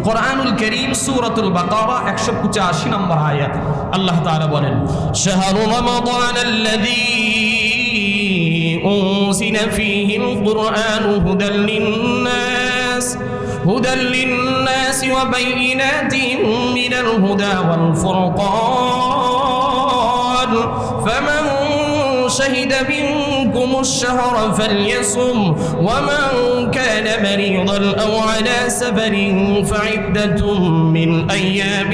কোরআনুল কারীম সূরাতুল বাকারা 185 নম্বর আয়াত আল্লাহ তাআলা বলেন শাহরু রমাদানাল্লাযী উনজিলা ফীহিল কুরআনু হুদাল লিন্নাস ওয়া বাইয়িনাতিন মিনাল হুদা ওয়াল ফুরকান ফামান شهد منكم الشهر فليصم ومن كان مريضا أو على سفر فعدة من أيام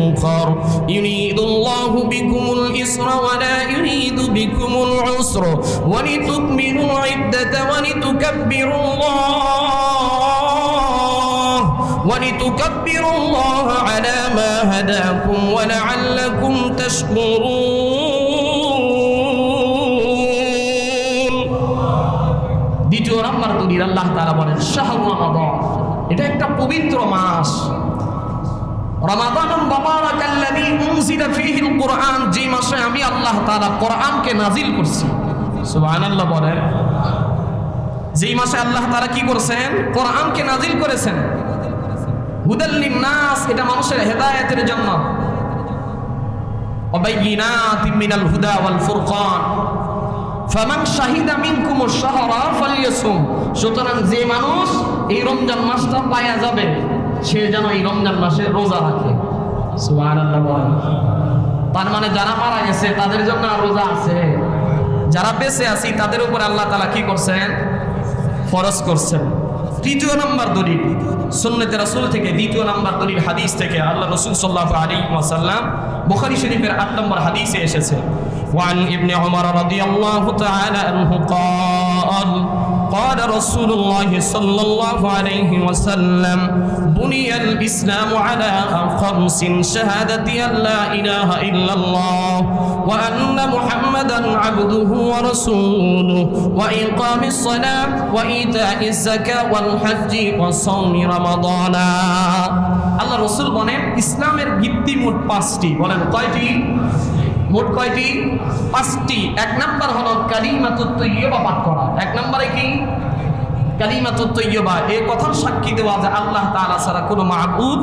أخر يريد الله بكم اليسر ولا يريد بكم العسر ولتكملوا العدة ولتكبروا الله على ما هداكم ولعلكم تشكرون দ্বিতীয় নাম্বার দলিল আল্লাহ তাআলা বলেন শাহরু রমাদান, এটা একটা পবিত্র মাস। রমাদানুল মুবারাকাল্লাযী উনজিলা ফীহিল কুরআন, যে মাসে আমি আল্লাহ তাআলা কোরআনকে নাজিল করছি। সুবহানাল্লাহ বলেন। যেই মাসে আল্লাহ তাআলা কি করেছেন? কোরআনকে নাজিল করেছেন। হুদাল লিন্নাস, এটা মানুষের হেদায়েতের জন্য। ওয়া বাইয়িনাতিন মিনাল হুদা ওয়াল ফুরকান ফামান শাহিদা মিনকুমুশ শাহরা ফালইয়াসুম, সুতরাং যে মানুষ এই রমজান মাসটা পায়া যাবে সে যেন এই রমজান মাসে রোজা রাখে। সুবহানাল্লাহ বলেন। তার মানে যারা মারা গেছে তাদের জন্য রোজা আছে, যারা বেঁচে আছি তাদের উপর আল্লাহ তাআলা কি করছেন? ফরজ করছেন। তৃতীয় নাম্বার দলিল সুন্নতে রাসূল থেকে, দ্বিতীয় নাম্বার দলিল হাদিস থেকে। আল্লাহ রাসূল সাল্লাল্লাহু আলাইহি ওয়াসাল্লাম বুখারী শরীফের 8 নম্বর হাদিসে এসেছে وعن ابن عمر رضي الله تعالى عنه قال قال رسول الله صلى الله عليه وسلم بني الإسلام على خمس شهادة أن لا إله إلا الله وأن محمدا عبده ورسوله وإقام الصلاة وإيتاء الزكاة والحج وصوم رمضان। আল্লাহ রাসূল বলেন ইসলামের ভিত্তি মোট 5টি। বলেন কয়টি? মোট কয়টি? 5টি। এক নাম্বার হলো কালিমাতুত তাইয়্যিবা পাঠ করা। এক নম্বরে কি? কালিমাতুত তাইয়্যিবা, এই কথার সাক্ষী দেওয়া যে আল্লাহ তাআলা ছাড়া কোনো মাবুদ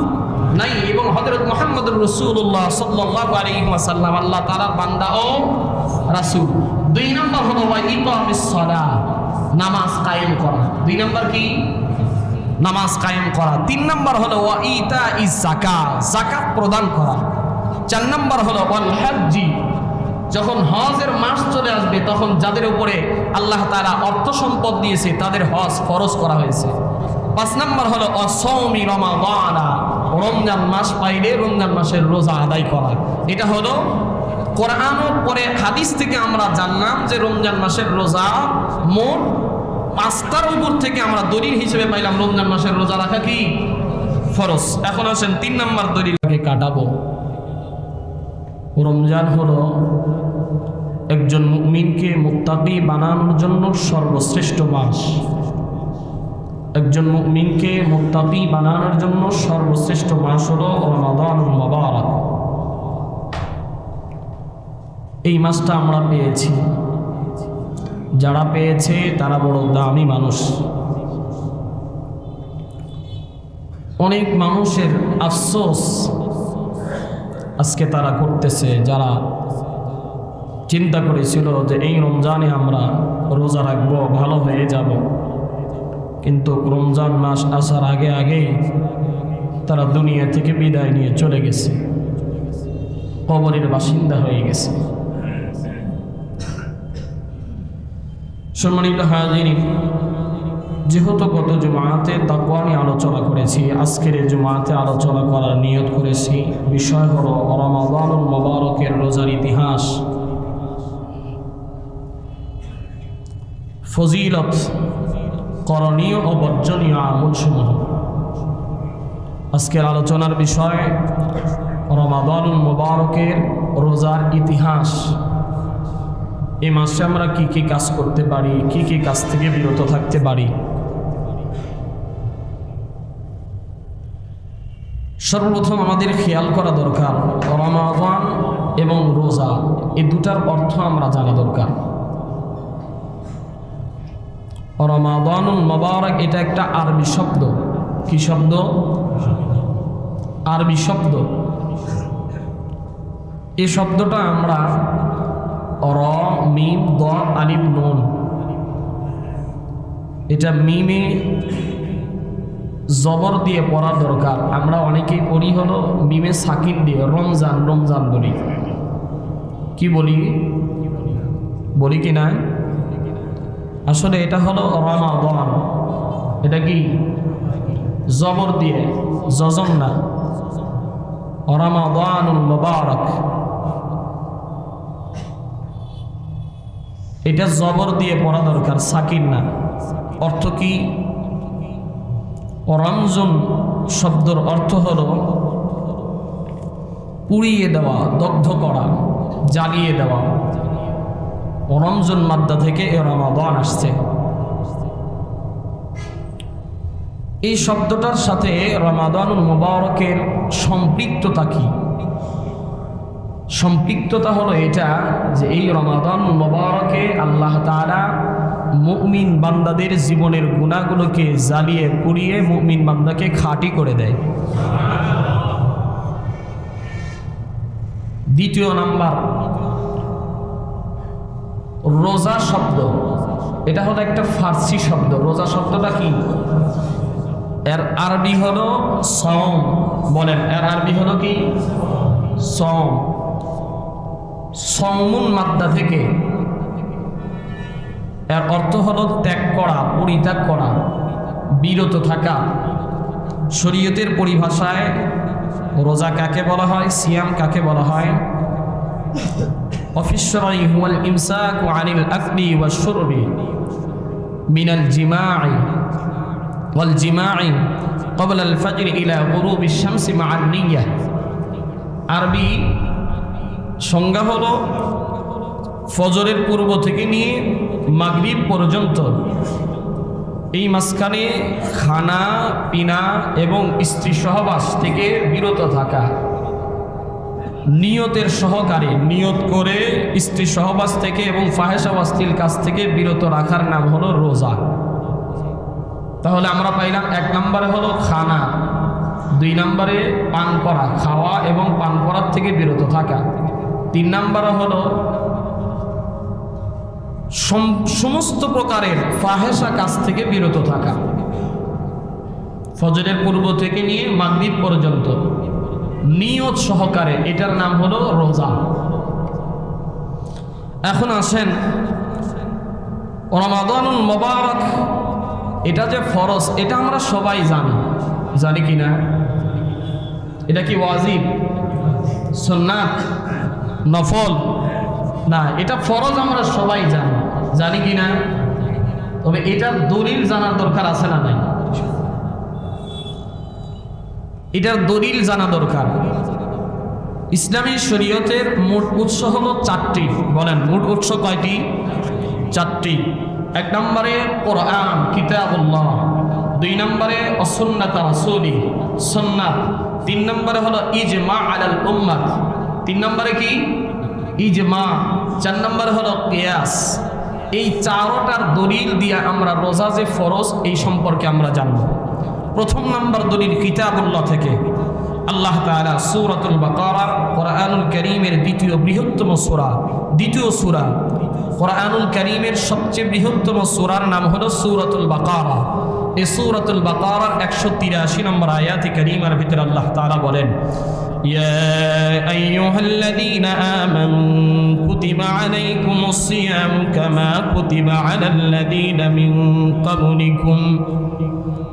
নাই এবং হযরত মুহাম্মদুর রাসূলুল্লাহ সাল্লাল্লাহু আলাইহি ওয়াসাল্লাম আল্লাহ তাআলার বান্দা ও রাসূল। 2 নম্বর হলো ওয়া ইকামিস সালাহ, নামাজ কায়েম করা। 2 নম্বর কি? নামাজ কায়েম করা। 3 নম্বর হলো ওয়া ইতাইজ যাকাত, যাকাত প্রদান করা। 4 নম্বর হলো ওয়াল হজ্জি, যখন হজের মাস চলে আসবে তখন যাদের উপরে আল্লাহ তাআলা অর্থ সম্পদ দিয়েছে তাদের হজ ফরজ করা হয়েছে। 5 নম্বর হলো অসৌমি রমাদান, রমজান মাস পাইলে রমজান মাসের রোজা আদায় করা। এটা হলো কোরআনের পরে হাদিস থেকে আমরা জানলাম যে রমজান মাসের রোজা মোট 5টার উপর থেকে আমরা দলিল হিসেবে পাইলাম রমজান মাসের রোজা রাখা কি ফরজ। এখন আসেন 3 নম্বর দলিলকে কাটাবো। রমজান হলো একজন মুমিনকে মুত্তাকি বানানোর জন্য সর্বশ্রেষ্ঠ মাস। একজন মুমিনকে মুত্তাকি বানানোর জন্য সর্বশ্রেষ্ঠ মাস হলো রমাদানুল মুবারক। এই মাসটা আমরা পেয়েছি, যারা পেয়েছে তারা বড় দামি মানুষ। অনেক মানুষের আফসোস আজকে তারা করতেছে, যারা চিন্তা করেছিল যে এই রমজানে আমরা রোজা রাখবো, ভালো হয়ে যাব, কিন্তু রমজান মাস আসার আগে আগেই তারা দুনিয়া থেকে বিদায় নিয়ে চলে গেছে, কবরের বাসিন্দা হয়ে গেছে। সম্মানিত হাজিরিন, যেহেতু গত জুমাতে তাকওয়া নিয়ে আলোচনা করেছি, আজকের এই জুমাতে আলোচনা করার নিয়ত করেছি বিষয় হলো রমাদানুল মুবারকের রোজার ইতিহাস, ফজিলত, করণীয় ও বর্জনীয় আমলসমূহ। আজকের আলোচনার বিষয় রমাদানুল মুবারকের রোজার ইতিহাস। এই মাসে আমরা কি কি কাজ করতে পারি, কি কি কাজ থেকে বিরত থাকতে পারি। সর্বপ্রথম আমাদের খেয়াল করা দরকার রমাদান এবং রোজা এই দুটার অর্থ আমরা জানা দরকার। রমাদানুল মুবারক এটা একটা আরবি শব্দ। কি শব্দ? আরবি শব্দ। এই শব্দটা আমরা র মিম দ আলিফ নুন, এটা মিমে জবর দিয়ে পড়া দরকার। আমরা অনেকেই পড়ি হলো মিমে সাকিন দিয়ে, রমজান রমজান বলি। কি বলি? বলি কি না? আসলে এটা হলো রমাদান। এটা কি জবর দিয়ে, যজম না। রমাদানুল মুবারক, এটা জবর দিয়ে পড়া দরকার, সাকিন না। অর্থ কি? রমজান শব্দের অর্থ হলো পুড়িয়ে দেওয়া, দগ্ধ করা, জ্বালিয়ে দেওয়া। রমজান মাদ্দা থেকে এ রমাদান আসছে। এই শব্দটার সাথে রমাদানুল মুবারকের সম্পৃক্ততা কি? সম্পৃক্ততা হলো এটা যে এই রমাদানুল মুবারকে আল্লাহ তাআলা মুমিন বান্দাদের জীবনের গুনাহগুলোকে জ্বালিয়ে পুড়িয়ে মুমিন বান্দাকে খাঁটি করে দেয়। দ্বিতীয় নাম্বার, রোজা শব্দ। এটা হলো একটা ফার্সি শব্দ। রোজা শব্দটা কি? এর আরবি হলো সওম। বলেন, এর আরবি হলো কি? সওম। সওমুন মাদ্দা থেকে, এর অর্থ হলো ত্যাগ করা, পরিত্যাগ করা, বিরত থাকা। শরীয়তের পরিভাষায় রোজা কাকে বলা হয়, সিয়াম কাকে বলা হয়? অফিসরাই হুয়াল ইমসাকু আনিল আকলি ওয়াশ শুরবি মিনাল জিমাই ওয়াল জিমাই ক্বাবলা আল ফাজর ইলা গুরুবিশ শামসি মা'আন নিয়্যাহ। আরবি সংজ্ঞা হলো ফজরের পূর্ব থেকে নিয়ে মাগরিব পর্যন্ত এই মাঝখানে খানা পিনা এবং স্ত্রী সহবাস থেকে বিরত থাকা। নিয়তের সহকারে নিয়ত করে স্ত্রী সহবাস থেকে এবং ফাহেশা অশ্লীল কাজ থেকে বিরত রাখার নাম হলো রোজা। তাহলে আমরা পাইলাম, এক নম্বরে হলো খানা, দুই নম্বরে পান করা, খাওয়া এবং পান করার থেকে বিরত থাকা, তিন নম্বরে হলো সমস্ত প্রকারের ফাহেশা কাজ থেকে বিরত থাকা, ফজরের পূর্ব থেকে নিয়ে মাগরিব পর্যন্ত নিয়ত সহকারে। এটার নাম হলো রোজা। এখন আসেন, রমাদানুল মুবারক এটা যে ফরজ, এটা আমরা সবাই জানি। জানি কি না? এটা কি ওয়াজিব, সুন্নাত, নফল? না, এটা ফরজ আমরা সবাই জানি। জানি কি না? তবে এটার দলিল জানার দরকার আছে না নাই? এটার দলিল জানা দরকার। ইসলামী শরীয়তের মোট উৎস হলো চারটি। বলেন, মোট উৎস কয়টি? চারটি। এক নম্বরে কোরআন কিতাবুল্লাহ, দুই নম্বরে সুন্নাত রাসূলি সুন্নাত, তিন নম্বরে হলো ইজমা আলাল উম্মাহ, তিন নম্বরে কি? ইজমা, চার নম্বরে হলো কিয়াস। এই চারটার দলিল দিয়ে আমরা রোজা যে ফরজ এই সম্পর্কে আমরা জানব। প্রথম নাম্বার দলিল কিতাবুল্লাহ থেকে। আল্লাহ তাআলা সূরাতুল বাকারা, কোরআনুল কারীমের দ্বিতীয় বৃহত্তম সূরা, দ্বিতীয় সূরা। কোরআনুল কারীমের সবচেয়ে বৃহত্তম সূরার নাম হলো সূরাতুল বাকারা। এই সূরাতুল বাকারার 183 নম্বর আয়াতে কারীমার ভিতরে আল্লাহ তাআলা বলেন, ইয়া আইয়ুহাল্লাযীনা আমানু কুতিবা আলাইকুমুস সিয়াম কামা কুতিবা আলাল্লাযীনা মিন ক্বাবলিকুম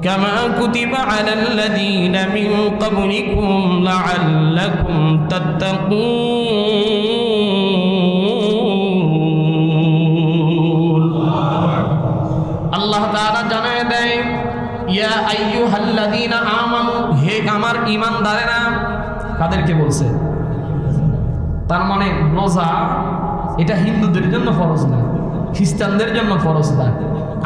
كما كتب على الذين من قبلكم لعلكم تتقون। আল্লাহ তাআলা জানায় দেয়, ইয়া আইয়ুহাল্লাযীনা আমানু, হে আমার ঈমানদারেরা। কাদেরকে বলছে? তার মানে রোজা এটা হিন্দুদের জন্য ফরজ না, খ্রিস্টানদের জন্য ফরজ না।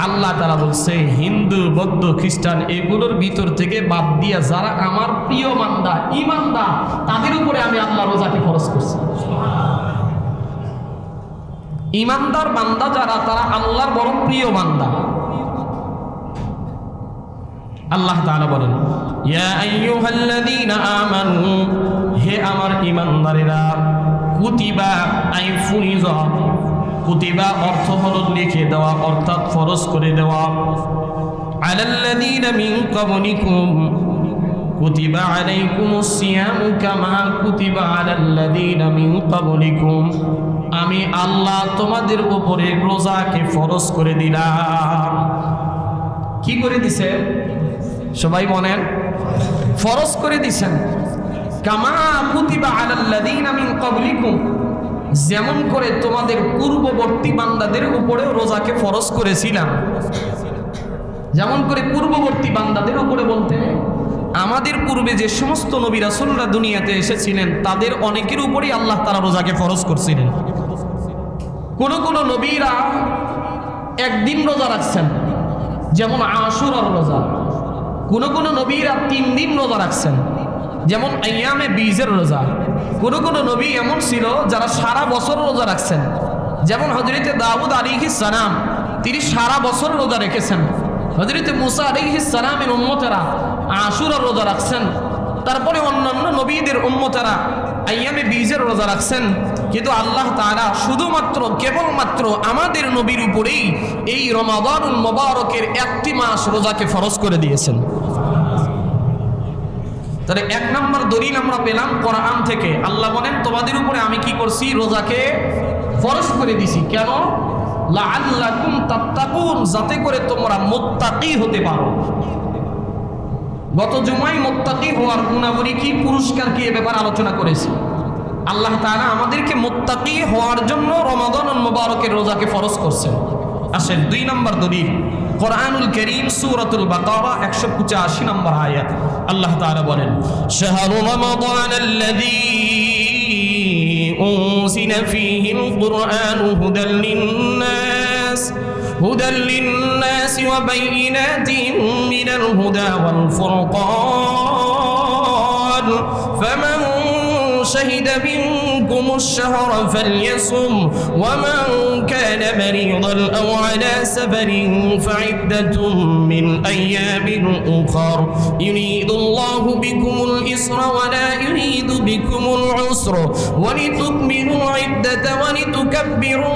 আল্লাহ তাআলা বলছে হিন্দু, বৌদ্ধ, খ্রিস্টান এগুলোর ভিতর থেকে বাদ দিয়া যারা আমার প্রিয় বান্দা, ঈমানদার, তাদের উপরে আমি আল্লাহ রোজাকে ফরজ করছি। ঈমানদার বান্দা যারা, তারা আল্লাহর বড় প্রিয় বান্দা। আল্লাহ তাআলা বলেন, ইয়া আইয়ুহাল্লাযীনা আমানু, হে আমার ঈমানদারেরা, কুতিবা আই ফুরিজা, কুতিবা অর্থ হলো লিখে দেওয়া অর্থাৎ ফরজ করে দেওয়া, আলাল্লাযীনা মিন ক্বাবলিকুম কুতিবা আলাইকুমুস সিয়ামু কামা কুতিবা আলাল্লাযীনা মিন ক্বাবলিকুম, আমি আল্লাহ তোমাদের উপরে রোজাকে ফরজ করে দিলাম। কি করে দিছে? সবাই বলেন, ফরজ করে দিছেন। কামা কুতিবা আলাল্লাযীনা মিন ক্বাবলিকুম, যেমন করে তোমাদের পূর্ববর্তী বান্দাদের উপরেও রোজাকে ফরজ করেছিলাম। যেমন করে পূর্ববর্তী বান্দাদের উপরে বলতে আমাদের পূর্বে যে সমস্ত নবী রাসূলরা দুনিয়াতে এসেছিলেন তাদের অনেকের উপরেই আল্লাহ তাআলা রোজাকে ফরজ করছিলেন। কোন কোন নবীরা একদিন রোজা রাখছেন, যেমন আশুরার রোজা। কোন কোন নবীরা 3 দিন রোজা রাখছেন, যেমন আইয়ামে বীজের রোজা। কোন কোন নবী এমন ছিল যারা সারা বছর রোজা রাখছেন, যেমন হযরতে দাউদ আলাইহিস সালাম, তিনি সারা বছর রোজা রেখেছেন। হযরতে মুসা আলাইহিস সালামের উম্মতেরা আশুরার রোজা রাখছেন। তারপরে অন্যান্য নবীদের উম্মতেরা আইয়ামে বীজের রোজা রাখছেন। কিন্তু আল্লাহ তাআলা শুধুমাত্র কেবলমাত্র আমাদের নবীর উপরেই এই রমাদানুল মুবারকের একটি মাস রোজাকে ফরজ করে দিয়েছেন। তাহলে 1 নম্বর দলিল আমরা পেলাম কোরআন থেকে। আল্লাহ বলেন, তোমাদের উপরে আমি কি করছি? রোজাকে ফরজ করে দিছি। কেন? লাআল্লাকুম তাত্তাকুন, যাতে করে তোমরা মুত্তাকি হতে পারো। গত জুমায় মুত্তাকি হওয়ার গুণাবলী কি, পুরস্কার কি, এ ব্যাপারে আলোচনা করেছি। আল্লাহ তাআলা আমাদেরকে মুত্তাকি হওয়ার জন্য রমাদানুল মুবারকের রোজাকে ফরজ করছেন। আসেন 2 নম্বর দলিল, কোরআনুল কারীম সূরাতুল বাকারা 185 নম্বর আয়াত। আল্লাহ তাআলা বলেন, শাহরু রমাদানাল্লাযী উনজিলা ফীহিল কুরআনু হুদাল লিন্নাস ওয়া বাইয়িনাতিন মিনাল হুদা ওয়াল ফুরকান ফামান شهد منكم الشهر فليصم ومن كان مريضا أو على سفر فعدة من أيام أخر يريد الله بكم اليسر ولا يريد بكم العسر ولتكملوا العدة ولتكبروا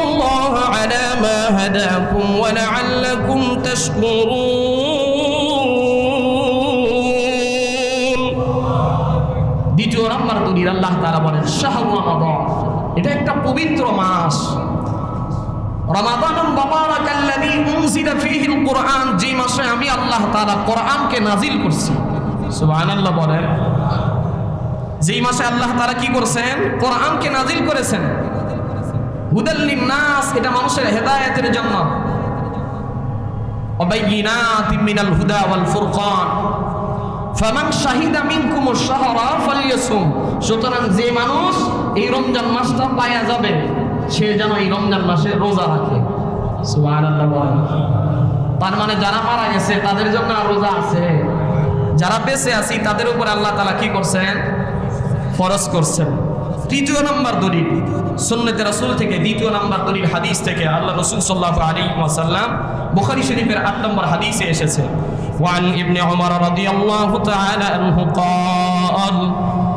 الله على ما هداكم ولعلكم تشكرون। দ্বিতীয় নম্বর দলিল, আল্লাহ তাআলা বলেন, শাহরু রমাদান, এটা একটা পবিত্র মাস। রমাদানুল মুবারাকাল্লাযী উনজিলা ফীহিল কুরআন, যে মাসে আমি আল্লাহ তাআলা কোরআনকে নাজিল করছি। সুবহানাল্লাহ বলেন, যেই মাসে আল্লাহ তাআলা কি করছেন? কোরআনকে নাজিল করেছেন। হুদাল লিন্নাস, এটা মানুষের হেদায়েতের জন্য। ওয়া বাইয়িনাতিন মিনাল হুদা ওয়াল ফুরকান ফামান শাহিদা মিনকুমুশ শাহরা ফালইয়াসুম, সুতরাং যে মানুষ এই রমজান মাসটা পায়া যাবে সে যেন এই রমজান মাসে রোজা রাখে। সুবহানাল্লাহ বলেন। তার মানে যারা মারা গেছে তাদের জন্য আর রোজা আছে, যারা বেঁচে আছি তাদের উপর আল্লাহ তাআলা কি করছেন? ফরজ করছেন। তৃতীয় নম্বর দলিল, সুন্নতে রাসূল থেকে। দ্বিতীয় নম্বর দলিল, হাদিস থেকে। আল্লাহ রাসূল সাল্লাল্লাহু আলাইহি ওয়াসাল্লাম, বুখারী শরীফের 8 নম্বর হাদিসে এসেছে, وعن ابن عمر رضي الله تعالى عنه قال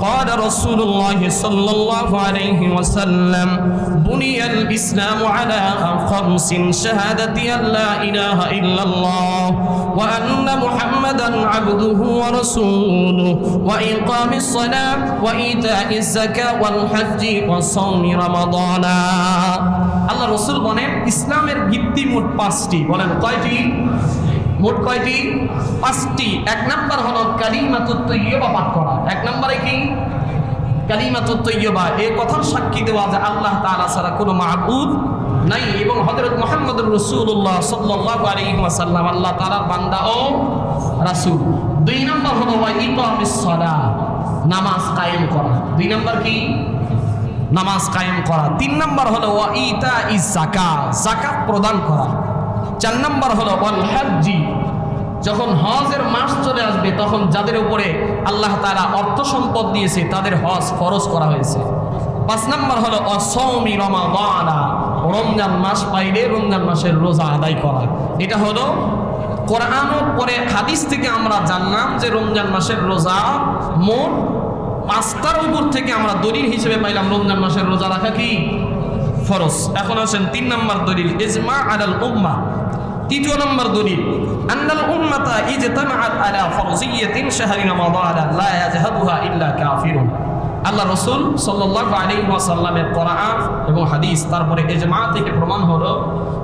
قال رسول الله صلى الله عليه وسلم بني الإسلام على 5 شهادة أن لا إله إلا الله وأن محمدا عبده ورسوله وإقام الصلاة وإيتاء الزكاة والحج وصوم رمضان। আল্লাহ রাসূল বলেন, ইসলামের ভিত্তি মোট 5টি। বলেন কয়টি? মোট কয়টি? 5টি। 1 নাম্বার হলো কালিমাতুত তাইয়্যিবা পাঠ করা। 1 নম্বরে কি? কালিমাতুত তাইয়্যিবা, এই কথার সাক্ষী দেওয়া যে আল্লাহ তাআলা ছাড়া কোনো মাবুদ নাই এবং হযরত মুহাম্মদুর রাসূলুল্লাহ সাল্লাল্লাহু আলাইহি ওয়াসাল্লাম আল্লাহ তাআলার বান্দা ও রাসূল। 2 নম্বর হলো ওয়া ইকামিস সালাহ, নামাজ কায়েম করা। 2 নম্বর কি? নামাজ কায়েম করা। 3 নম্বর হলো ওয়া ইতাইজ যাকাত, যাকাত প্রদান করা। 4 নম্বর হলো ওয়াল হজ্জি, যখন হজের মাস চলে আসবে তখন যাদের উপরে আল্লাহ তাআলা অর্থ সম্পদ দিয়েছে তাদের হজ ফরজ করা হয়েছে। 5 নম্বর হলো অসৌমি রমাদান, রমজান মাস পাইলে রমজান মাসের রোজা আদায় করা। এটা হলো কোরআন ও পরে হাদিস থেকে আমরা জানলাম যে রমজান মাসের রোজা মোট 5টার উপর থেকে আমরা দলিল হিসেবে পাইলাম রমজান মাসের রোজা রাখা কি ফরজ। এখন আসেন 3 নম্বর দলিল, ইজমা আলাল উম্মাহ। 3 নম্বর দলিল, আন্নাল উম্মাতা ইজতামাআত আলা ফরজিয়্যাতিন শাহরি রমাদান লা ইয়াজহাদুহা ইল্লা কাফিরুন। আল্লাহ রাসূল সাল্লাল্লাহু আলাইহি ওয়াসাল্লামের কোরআন এবং হাদিস তারপরে ইজমা থেকে প্রমাণ হলো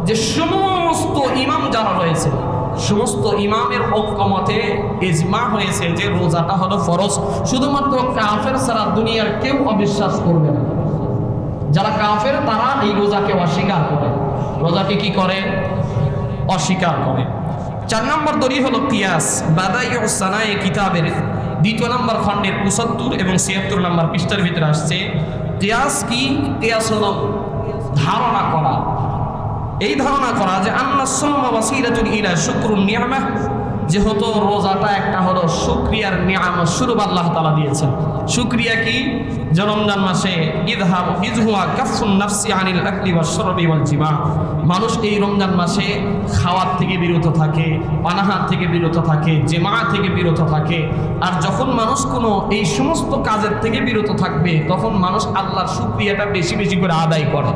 যে সমস্ত ইমাম যারা রয়েছে, সমস্ত ইমামের ঐক্যমতে ইজমা হয়েছে যে রোজাটা হলো ফরজ। শুধুমাত্র কাফের ছাড়া দুনিয়ার কেউ অবিশ্বাস করবে না। যারা কাফের তারা এই রোজাকে অস্বীকার করে, রোজাকে কি করে? অস্বীকার করে। 4 নম্বর দলিল হলো কিয়াস। বাদাইউস সানায়ে কিতাবের 2 নম্বর খণ্ডের 75 এবং 76 নম্বর পৃষ্ঠার ভিতরে আসছে কিয়াস কি? কিয়াস হলো ধারণা করা, এই ধারণা করা যে আন্না সাওমা ওয়াসিলাতুন ইলা শুকরুন নি'মাহ, যেহেতু রোজাটা একটা হলো শুকরিয়ার নিয়ামত স্বরূপ আল্লাহ তাআলা দিয়েছেন। শুকরিয়া কি? যে রমজান মাসে ইজহুয়া কাফুন নাফসি আনিল আকলি ওয়াশ শুরবি ওয়াল জিমা, মানুষ এই রমজান মাসে খাওয়ার থেকে বিরত থাকে, পানাহার থেকে বিরত থাকে, জিমা থেকে বিরত থাকে। আর যখন মানুষ কোনো এই সমস্ত কাজের থেকে বিরত থাকবে তখন মানুষ আল্লাহর শুকরিয়াটা বেশি বেশি করে আদায় করে।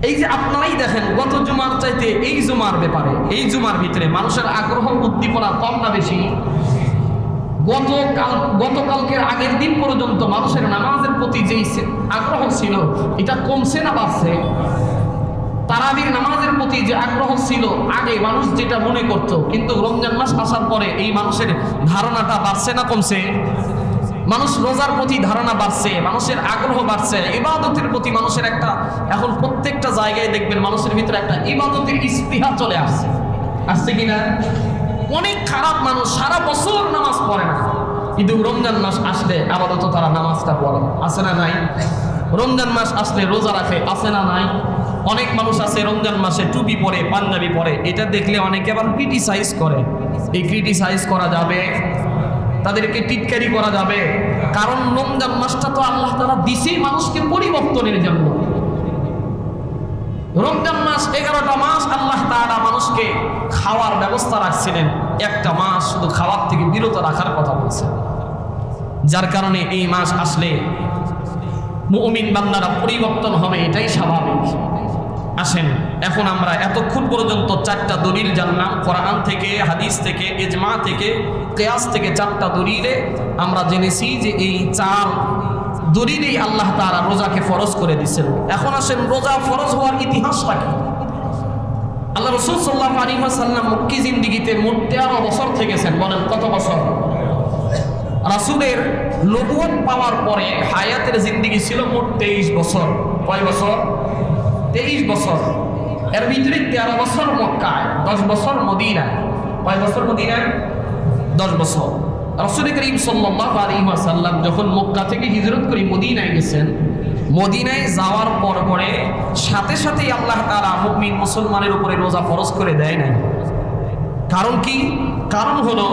এই যে আপনারাই দেখেন গত জুমার চাইতে এই জুমার ব্যাপারে, এই জুমার ভিতরে মানুষের আগ্রহ উদ্দীপনা কম না বেশি? গতকালকের আগের দিন পর্যন্ত মানুষের নামাজের প্রতি যেই আগ্রহ ছিল এটা কমছে না বাড়ছে? তারাবির নামাজের প্রতি যে আগ্রহ ছিল আগে মানুষ যেটা মনে করত, কিন্তু রমজান মাস আসার পরে এই মানুষের ধারণাটা বাড়ছে না কমছে? মানুষ রোজার প্রতি ধারণা বাড়ছে, মানুষের আগ্রহ বাড়ছে, ইবাদতের প্রতি মানুষের একটা, এখন প্রত্যেকটা জায়গায় দেখবেন মানুষের ভিতরে একটা ইবাদতের ইস্তিহা চলে আসছে। আসছে কিনা? অনেক খারাপ মানুষ সারা বছর নামাজ পড়ে না, কিন্তু রমজান মাস আসলে আপাতত তারা নামাজটা পড়ে। আছে না নাই? রমজান মাস আসলে রোজা রাখে। আছে না নাই? অনেক মানুষ আছে রমজান মাসে টুপি পরে, পাঞ্জাবি পরে, এটা দেখলে অনেকে আবার ক্রিটিসাইজ করে। এই ক্রিটিসাইজ করা যাবে? তাদেরকে টিটকারি করা যাবে? কারণ রমজান মাসটা তো আল্লাহ তাআলা দিছেই মানুষকে পরিবর্তনের জন্য। রমজান মাস 11টা মাস আল্লাহ তাআলা মানুষকে খাওয়ার ব্যবস্থা রাখছিলেন, একটা মাস শুধু খাওয়ার থেকে বিরত রাখার কথা বলছেন। যার কারণে এই মাস আসলে মুমিন বান্দারা পরিবর্তন হবে, এটাই স্বাভাবিক। আসেন এখন আমরা এতক্ষণ পর্যন্ত 4টা দলিল জানলাম, কোরআন থেকে, হাদিস থেকে, ইজমা থেকে, কিয়াস থেকে 4টা দলিলে আমরা জেনেছি যে এই 4 দলিলেই আল্লাহ তাআলা রোজাকে ফরজ করে দিয়েছেন। এখন আসেন রোজা ফরজ হওয়ার ইতিহাসটা কি? আল্লাহ রাসূল সাল্লাল্লাহু আলাইহি ওয়াসাল্লাম মক্কি জিন্দেগিতে মোট 13 বছর থেকেছেন। বলেন কত বছর? রাসূলের নবুয়ত পাওয়ার পরে হায়াতের জিন্দেগি ছিল মোট 23 বছর। কয় বছর? 23 বছর। এর ভিতরে 13 বছর মক্কায়, 10 বছর মদিনায়। কয় বছর মদিনায়? 10 বছর। রাসূল করিম সাল্লাল্লাহু আলাইহি ওয়াসাল্লাম যখন মক্কা থেকে হিজরত করে মদিনায় গেছেন, মদিনায় যাওয়ার পরে সাথে সাথেই আল্লাহ তাআলা মুমিন মুসলমানের উপরে রোজা ফরজ করে দেয় নাই। কারণ কি? কারণ হলো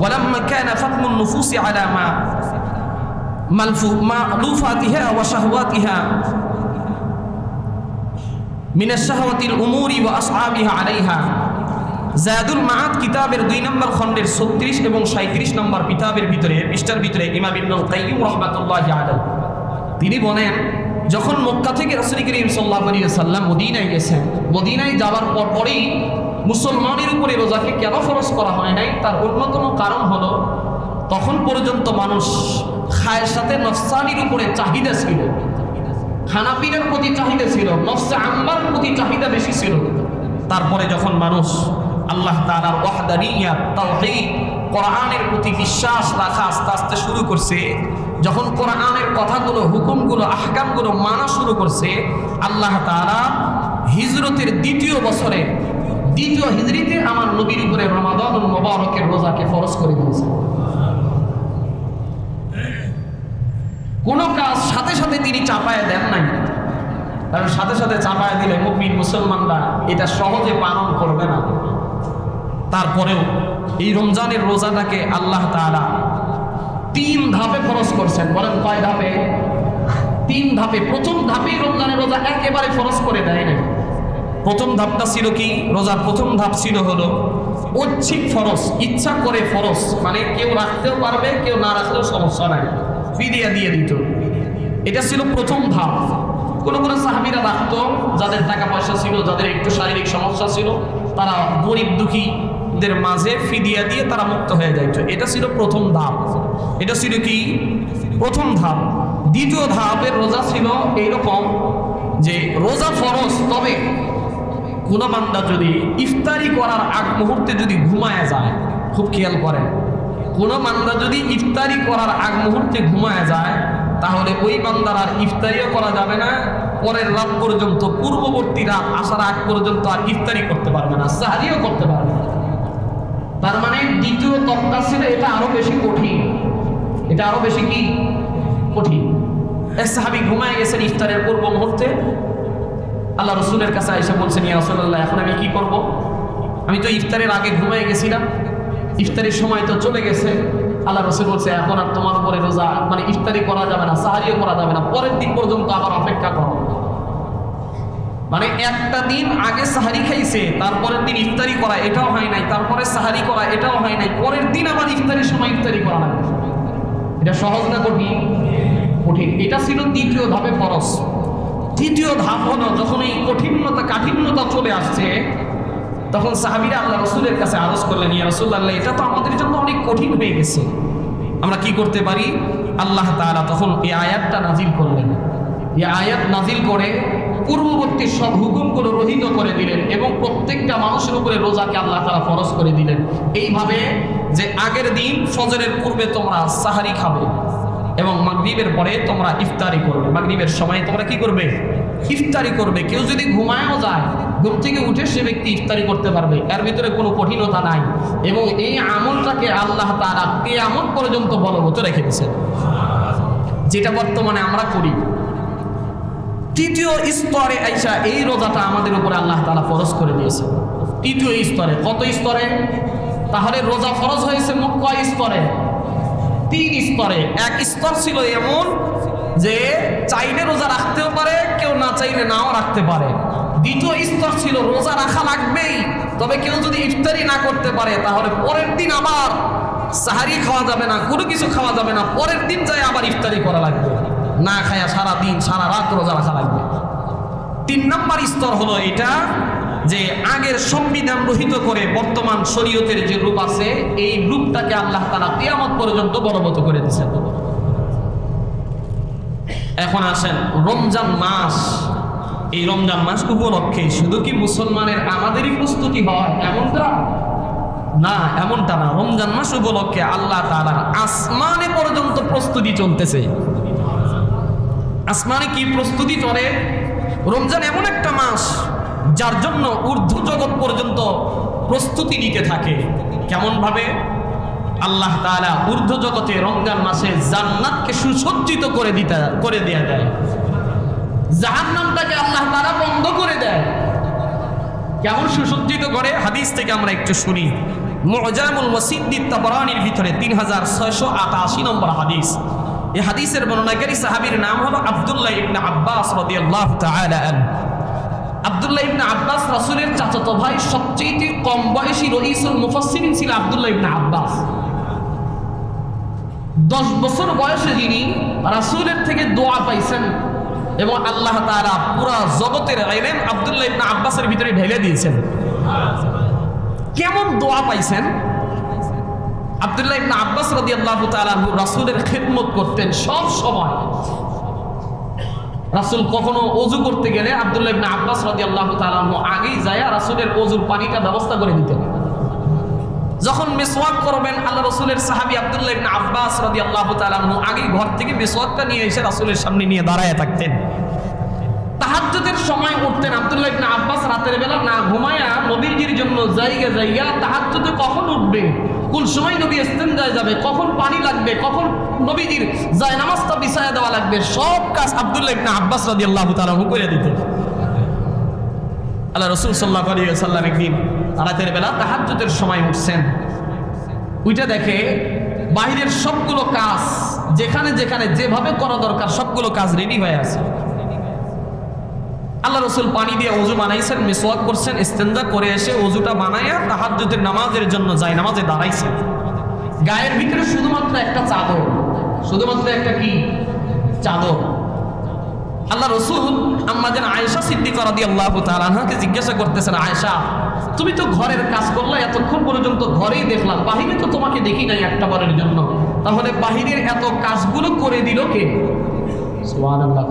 ওয়ালাম্মা কানা ফাতমুন নুফুসি আলা মালুফাতিহা ওয়া শাহওয়াতিহা মিনাশ শাহওয়াতিল উমুরি ওয়া আসহাবিহা আলাইহা। জাদুল মাআদ কিতাবের 2 নম্বর খণ্ডের 36 এবং 37 নম্বর কিতাবের ভিতরে, পৃষ্ঠার ভিতরে ইমাম ইবনুল কাইয়্যিম রাহমাতুল্লাহি আলাইহি তিনি বলেন, যখন মক্কা থেকে রাসূল করিম সাল্লাল্লাহু আলাইহি ওয়াসাল্লাম মদিনায় গেছেন, মদিনায় যাওয়ার পরই মুসলমানের উপরে রোজাকে কেন ফরজ করা হয় নাই, তার অন্যতম কারণ হলো তখন পর্যন্ত মানুষ খায়ের সাথে নফসানির উপরে চাহিদা ছিল, খানাপিনার প্রতি চাহিদা ছিল, নফসে আম্মার প্রতি চাহিদা বেশি ছিল। তারপরে যখন মানুষ আল্লাহ তাআলার ওয়াহদানিয়াত, তাওহীদ, কোরআনের প্রতি বিশ্বাস রাখা আস্তে আস্তে শুরু করছে, যখন কোরআনের কথাগুলো, হুকুমগুলো, আহকামগুলো মানা শুরু করছে, আল্লাহ তাআলা হিজরতের 2য় বছরে, 2য় হিজরিতে আমার নবীর উপরে রমাদানুল মুবারকের রোজাকে ফরজ করে দিয়েছেন। কোন কাজ সাথে সাথে তিনি চাপায় দেন নাই, কারণ সাথে সাথে চাপায় দিলে মুমিন মুসলমানরা এটা সহজে পালন করবে না। তারপরেও এই রমজানের রোজাটাকে আল্লাহ তাআলা 3 ধাপে ফরজ করছেন। বলেন কয় ধাপে? তিন ধাপে। প্রথম ধাপেই রমজানের রোজা একেবারে ফরজ করে দেয় না। প্রথম ধাপটা ছিল কি? রোজার প্রথম ধাপ ছিল হলো ঐচ্ছিক ফরজ, ইচ্ছা করে ফরজ, মানে কেউ রাখতেও পারবে, কেউ না রাখলেও সমস্যা নাই, ফিদিয়া দিয়ে দিত। এটা ছিল প্রথম ধাপ। কোনো কোনো সাহাবীরা রাখতো, যাদের টাকা পয়সা ছিল, যাদের একটু শারীরিক সমস্যা ছিল, তারা গরিব দুঃখীদের মাঝে ফিদিয়া দিয়ে তারা মুক্ত হয়ে যাইত। এটা ছিল প্রথম ধাপ। এটা ছিল কি? প্রথম ধাপ। দ্বিতীয় ধাপের রোজা ছিল এইরকম যে রোজা ফরজ, তবে কোন বান্দা যদি ইফতারি করার আগ মুহূর্তে যদি ঘুমায় যায়, খুব খেয়াল করেন, কোন বান্দা যদি ইফতারি করার আগ মুহূর্তে ঘুমায় যায়, তাহলে ওই বান্দার আর ইফতারিও করা যাবে না, পরের রাত পর্যন্ত, পূর্ববর্তী রাত আসার আগ পর্যন্ত আর ইফতারি করতে পারবে না, সাহরিও করতে পারবে না। তার মানে দ্বিতীয় তক্কা ছিল এটা আরো বেশি কঠিন। এটা আরো বেশি কি কঠিন। এক সাহাবী ঘুমায় গেছেন ইফতারের পূর্ব মুহূর্তে, আল্লাহ রসুলের কাছে এসে বলছেন, ইয়া রাসূলুল্লাহ, এখন আমি কি করব? আমি তো ইফতারের আগে ঘুমিয়ে গেছিলাম, ইফতারির সময় তো চলে গেছে। আল্লাহ রসুল বলছে, এখন আর তোমার উপরে রোজা, মানে ইফতারি করা যাবে না, সাহারিও করা যাবে না, পরের দিন পর্যন্ত আবার অপেক্ষা করো। মানে একটা দিন আগে সাহারি খাইছে, তারপরের দিন ইফতারি করা এটাও হয় নাই, তারপরে সাহারি করা এটাও হয় নাই, পরের দিন আবার ইফতারির সময় ইফতারি করা লাগবে। এটা সহজ না কঠিন? কঠিন। এটা ছিল দ্বিতীয় ধাপে ফরজ। তৃতীয় ধাপ হলো যখন এই কাঠিন্যতা চলে আসছে, তখন সাহাবীরা আল্লাহ রসুলের কাছে আরজ করলেন, ইয়া রাসূলুল্লাহ, এটা তো আমাদের জন্য অনেক কঠিন হয়ে গেছে, আমরা কি করতে পারি? আল্লাহ তাআলা তখন এই আয়াতটা নাজিল করলেন। এই আয়াত নাজিল করে পূর্ববর্তী সব হুকুমগুলো রহিত করে দিলেন এবং প্রত্যেকটা মানুষের উপরে রোজাকে আল্লাহ তাআলা ফরজ করে দিলেন। এইভাবে যে আগের দিন ফজরের পূর্বে তোমরা সাহারি খাবে এবং মাগরিবের পরে তোমরা ইফতারি করবে। মাগরিবের সময় তোমরা কি করবে? ইফতারি করবে। কেউ যদি ঘুমায়ও যায়, ঘুম থেকে উঠে সে ব্যক্তি ইফতারি করতে পারবে, এর ভিতরে কোনো কঠিনতা নাই। এবং এই আমলটাকে আল্লাহ তাআলা কিয়ামত পর্যন্ত বলবৎ রেখে দিয়েছেন, যেটা বর্তমানে আমরা করি। তৃতীয় স্তরে আইসা এই রোজাটা আমাদের উপরে আল্লাহ তাআলা ফরজ করে দিয়েছে। তৃতীয় স্তরে। কত স্তরে? তাহলে রোজা ফরজ হয়েছে মোট কয় স্তরে? 3 স্তরে। এক স্তর ছিল এমন যে চাইলে রোজা রাখতেও পারে, কেউ না চাইলে নাও রাখতে পারে। দ্বিতীয় স্তর ছিল রোজা রাখা লাগবেই, তবে কেউ যদি ইফতারি না করতে পারে তাহলে পরের দিন আবার সাহারি খাওয়া যাবে না, কোনো কিছু খাওয়া যাবে না, পরের দিন যায় আবার ইফতারি করা লাগবে, না খায়া সারা দিন সারা রাত রোজা রাখা লাগবে। 3 নম্বর স্তর হলো এটা যে আগের সংবিধান রহিত করে বর্তমান শরীয়তের যে রূপ আছে, এই রূপটাকে আল্লাহ তাআলা কিয়ামত পর্যন্ত বলবৎ করে দিয়েছেন। এখন আসেন রমজান মাস। এই রমজান মাস উপলক্ষে শুধু কি মুসলমানের আমাদেরই প্রস্তুতি হয় এমনটা না, এমনটা না। রমজান মাস উপলক্ষে আল্লাহ তাআলার আসমানে পর্যন্ত প্রস্তুতি চলতেছে। আসমানে কি প্রস্তুতি চলে? রমজান এমন একটা মাস যার জন্য ঊর্ধ্ব জগৎ পর্যন্ত প্রস্তুতি নিতে থাকে। কেমন ভাবে? আল্লাহ তাআলা ঊর্ধ্ব জগতে রমজান মাসে জান্নাতকে সুসজ্জিত করে দেয়া যায়, জাহান্নামটাকে আল্লাহ তাআলা বন্ধ করে দেয়। কেমন সুসজ্জিত করে? হাদিস থেকে আমরা একটু শুনি। মুজামুল মাসিদ্দিত তাবরানির ভিতরে 3688 নম্বর হাদিস। এই হাদিসের বর্ণনাকারী সাহাবীর নাম হলো আব্দুল্লাহ ইবনে আব্বাস রাদিয়াল্লাহু তাআলা আনহু। আব্দুল্লাহ ইবনে আব্বাস রাসূলের চাচাতো ভাই, সবচেয়ে কম বয়সী রইসুল মুফাসসিরিন ছিল আব্দুল্লাহ ইবনে আব্বাস। 10 বছর বয়সে যিনি রাসূলের থেকে দোয়া পাইছেন এবং আল্লাহ তাআলা পুরা জগতের ইলম আব্দুল্লাহ ইবনে আব্বাসের ভিতরে ঢেলে দিয়েছেন। কেমন দোয়া পাইছেন? আব্দুল্লাহ ইবনে আব্বাস রাদিয়াল্লাহু তাআলা রাসূলের খিদমত করতেন সব সময়। রাসূল কখনো ওযু করতে গেলে আব্দুল্লাহ ইবনে আব্বাস রাদিয়াল্লাহু তাআলা আগেই যায় রাসূলের ওযুর পানিটা ব্যবস্থা করে দিতেন। যখন মিসওয়াক করবেন, আল্লাহ রাসূলের সাহাবী আব্দুল্লাহ ইবনে আব্বাস রাদিয়াল্লাহু তাআলা আগেই ঘর থেকে মিসওয়াকটা নিয়ে এসে রাসূলের সামনে নিয়ে দাঁড়ায় থাকতেন। তাহাজ্জুদের সময় উঠতেন আব্দুল্লাহ ইবনে আব্বাস, রাতের বেলা না ঘুমায়া নবীজির জন্য জায়গা তাহাজ্জুদে কখন উঠবে, কোন সময় নবী ইস্তেনজায় যাবে, কখন পানি লাগবে, কখন নবীজির জায়নামাজটা বিছায়া দেওয়া লাগবে, সব কাজ আব্দুল্লাহ ইবনে আব্বাস রাদিয়াল্লাহু তাআলা করে দিতেন। আল্লাহ রাসূল সাল্লাল্লাহু আলাইহি ওয়াসাল্লাম একদিন রাতের বেলা তাহাজ্জুদের সময় উঠছেন, উইটা দেখে বাহিরের সবগুলো কাজ যেখানে যেখানে যেভাবে করা দরকার সবগুলো কাজ রেডি হয়ে আছে। আল্লাহ রসুল পানি দিয়ে ওযু বানাইছেন, মিসওয়াক করছেন, ইস্তেঞ্জা করে এসে ওযুটা বানাইয়া তাহাজ্জুদের নামাজের জন্য যায় নামাজে দাঁড়াইছেন। গায়ের ভিতরে শুধুমাত্র একটা চাদর, শুধুমাত্র একটা কি চাদর। আল্লাহ রসুল আম্মা জান আয়েশা সিদ্দিকা রাদিয়াল্লাহু তাআলা আনহাকে জিজ্ঞাসা করতেছেন, আয়েশা তুমি তো ঘরের কাজ করলে, এতক্ষণ পর্যন্ত ঘরেই দেখলাম, বাহিরে তো তোমাকে দেখি নাই একটা বারের জন্য, তাহলে বাহিরের এত কাজগুলো করে দিল কে? সুবহানাল্লাহ।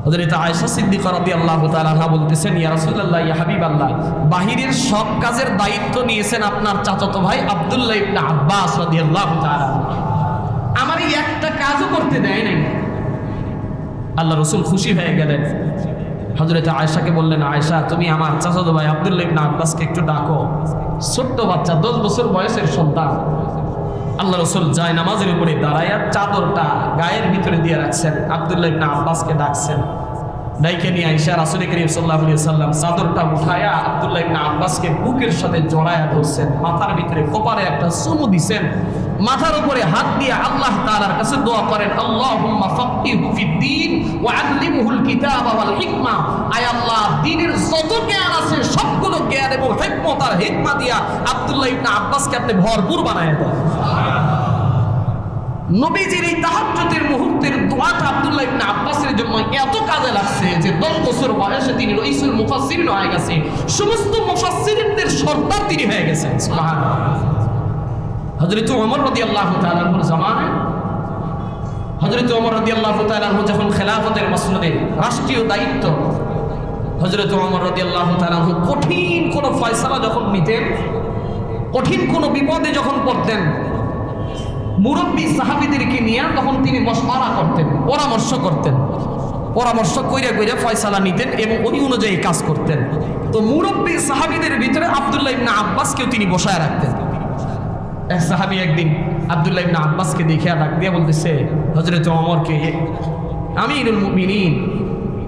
হযরত আয়েশা সিদ্দিকা রাদিয়াল্লাহু তাআলা আনহা বলতেছেন, ইয়া রাসূলুল্লাহ, ইয়া হাবিবাল্লাহ, বাহিরের সব কাজের দায়িত্ব নিয়েছেন আপনার চাচাতো ভাই আব্দুল্লাহ ইবনে আব্বাস রাদিয়াল্লাহু তাআলা, আমার এই একটা কাজও করতে দেয় নাই। আল্লাহ রসুল খুশি হয়ে গেলেন, হযরত আয়েশাকে বললেন, আয়েশা তুমি আমার চাচাতো ভাই আব্দুল্লাহ ইবনে আব্বাসকে একটু ডাকো। ছোট্ট বাচ্চা, 10 বছর বয়সের সন্তান। আল্লাহ রসুল যায় নামাজের উপরে দাঁড়াইয়া চাদরটা গায়ের ভিতরে দিয়ে রাখছেন, আব্দুল্লাহ ইবনে আব্বাসকে ডাকছেন। ডাইকে নিয়ে আয়েশা রাসূল করিম সাল্লাল্লাহু আলাইহি সাল্লাম চাদরটা উঠায়া আব্দুল্লাহ ইবনে আব্বাসকে বুকের সাথে জড়ায়া ধরছেন, মাথার ভিতরে কপালে একটা চুমু দিছেন, মাথার উপরে হাত দিয়ে আল্লাহ তাআলার কাছে দোয়া করেন, আল্লাহুম্মা ফাক্কিহু ফিদ্দীন ওয়া আল্লিমহুল কিতাবা ওয়াল হিকমা। আয় আল্লাহ, দ্বীনের যত জ্ঞান আছে সবগুলো জ্ঞান এবং হিকমত আর হিকমা দিয়া আব্দুল্লাহ ইবনে আব্বাসকে আপনি ভরপুর বানায়া দেন। নবীজির এই তাহাজ্জুদের মুহূর্তের দোয়াটা আব্দুল্লাহ ইবনে আব্বাসের জন্য এত কাজে লাগছে যে 10 বছর বয়সে তিনি রাইসুল মুফাসসিরিন হয়ে গেছে, সমস্ত মুফাসসিরিনদের সর্দার তিনি হয়ে গেছেন। সুবহানাল্লাহ। হযরত ওমর রাদিয়াল্লাহু তাআলা আনহুর জামানায়, হযরত ওমর রাদিয়াল্লাহু তাআলা আনহু যখন খেলাফতের মসনদে রাষ্ট্রীয় দায়িত্ব, হযরত ওমর রাদিয়াল্লাহু তাআলা আনহু কঠিন কোনো ফয়সালা যখন নিতেন, কঠিন কোনো বিপদে যখন পড়তেন, মুরব্বী সাহাবীদেরকে নিয়ে তখন তিনি মশওয়ারা করতেন, পরামর্শ করতেন, পরামর্শ কইরা কইরা ফয়সালা নিতেন এবং ওই অনুযায়ী কাজ করতেন। তো মুরব্বী সাহাবীদের ভিতরে আব্দুল্লাহ ইবনে আব্বাসকেও তিনি বসায় রাখতেন। এক সাহাবী একদিন আব্দুল্লাহ ইবনে আব্বাসকে দেখে ডাক দিয়ে বলতেছে, হযরত ওমরকে, আমিরুল মুমিনিন,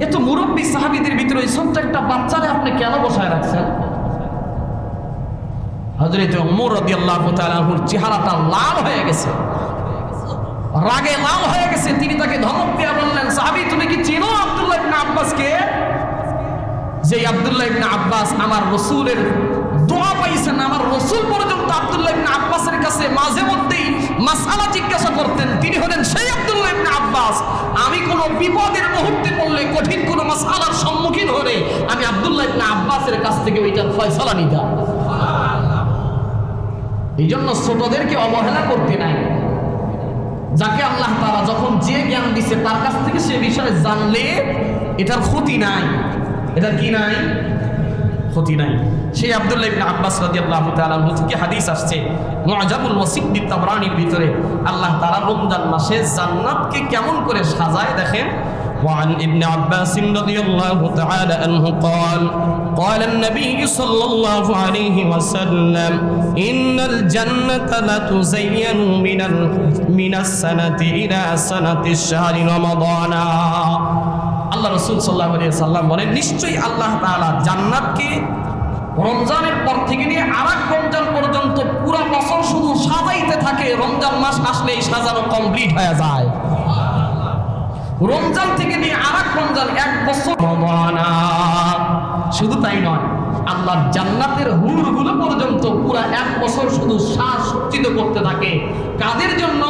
এত মুরব্বী সাহাবীদের ভিতরে ওই ছোট্ট একটা বাচ্চারে আপনি কেন বসায় রাখছেন? হযরত ওমর রাদিয়াল্লাহু তাআলা আনহুর চেহারাটা লাল হয়ে গেছে, রাগে লাল হয়ে গেছে। তিনি তাকে ধমক দিয়ে বললেন, সাহাবী তুমি কি চেনো আব্দুল্লাহ ইবনে আব্বাসকে? যে আব্দুল্লাহ ইবনে আব্বাস আমার রাসূলের দোয়া পাইছেন, আমার রাসূল পর্যন্ত আব্দুল্লাহ ইবনে আব্বাসের কাছে মাঝে মধ্যেই মাসআলা জিজ্ঞাসা করতেন, তিনি হলেন সেই আব্দুল্লাহ ইবনে আব্বাস। আমি কোনো বিপদের মুহূর্তে পড়লে, কঠিন কোনো মাসআলার সম্মুখীন হলে আমি আব্দুল্লাহ ইবনে আব্বাসের কাছ থেকে ওইটার ফয়সালা নিতাম। এই জন্য ছোটদেরকে অবহেলা করতে নাই। যাকে আল্লাহ তাআলা যখন যে জ্ঞান দিছে তার কাছ থেকে সে বিষয়ে জানলে এটার ক্ষতি নাই। এটার কি নাই? ক্ষতি নাই। সেই আব্দুল্লাহ ইবনে আব্বাস রাদিয়াল্লাহু তাআলা আনহু থেকে হাদিস আসছে মুআজামুল ওয়াসিক তাবরানির ভিতরে, আল্লাহ তাআলা রমজান মাসে জান্নাতকে কেমন করে সাজায় দেখেন। وعن ابن عباس رضي الله تعالى عنه قال قال النبي صلى الله عليه وسلم إن الجنة لتزين من السنة إلى سنة الشهر رمضان। আল্লাহ রাসূল সাল্লাল্লাহু আলাইহি ওয়াসাল্লাম বলেন, নিশ্চয়ই আল্লাহ তাআলা জান্নাতকে রমজানের পর থেকে নিয়ে আরেক রমজান পর্যন্ত পুরো বছর শুধু সাজাইতে থাকে। রমজান মাস আসলেই সাজানো কমপ্লিট হয়ে যায়। রমজান থেকে নিয়ে আরেক রমজান, এক বছর। শুধু তাই নয়, আল্লাহর জান্নাতের হুরগুলো পর্যন্ত পুরো এক বছর শুধু সজ্জিত করতে থাকে। কাদের জন্য?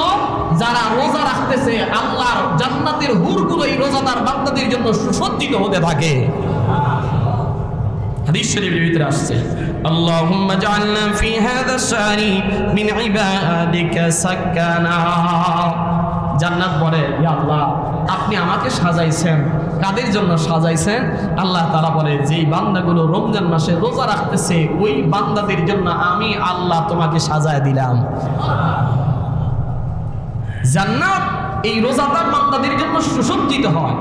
যারা রোজা রাখতেছে, আল্লাহর জান্নাতের হুরগুলো এই রোজাদার বান্দাদের জন্য সুসজ্জিত হতে থাকে। হাদিস শরীফের ভিতরে আসছে, আল্লাহুম্মা জাআলনা ফি হাযা শাহরি মিন ইবাদিকা সাক্কানা। জান্নাত বলে, ইয়া আল্লাহ আপনি আমাকে সাজাইছেন। কাদের জন্য সাজাইছেন? আল্লাহ তাআলা বলে, যেই বান্দাগুলো রমজান মাসে রোজা রাখতেছে ওই বান্দাদের জন্য আমি আল্লাহ তোমাকে সাজায় দিলাম। জান্নাত এই রোজাদার বান্দাদের জন্য সুসজ্জিত হয়।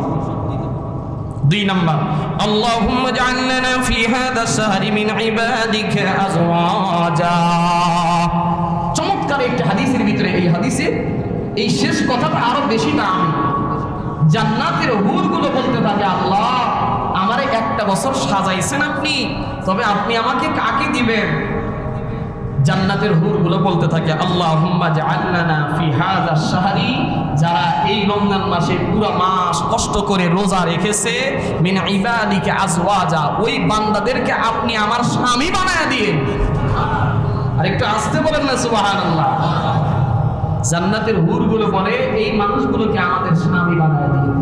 2 নাম্বার, আল্লাহুম্মা জাআলনা ফি হাযা শাহরি মিন ইবাদিকা আযওয়াজা। চমৎকার একটা হাদিসের ভিতরে, এই হাদিসে এই শেষ কথাটা আরো বেশি দাম। জান্নাতের হুরগুলো বলতে থাকে, আল্লাহ আমারে একটা বছর সাজাইছেন আপনি, তবে আপনি আমাকে কাকে দিবেন? জান্নাতের হুরগুলো বলতে থাকে আল্লাহুম্মা জাআলনা ফি হাযা শাহরি, যারা এই রমজান মাসে পুরো মাস কষ্ট করে রোজা রেখেছে, মিন ইবাদিকা আজওয়াজা, ওই বান্দাদেরকে আপনি আমার স্বামী বানায়া দিয়েন। আর একটু আসতে বলেন না সুবহানাল্লাহ। জান্নাতের হুরগুলো বলে এই মানুষগুলোকে আমাদের স্বামী বানায়া দিয়েন।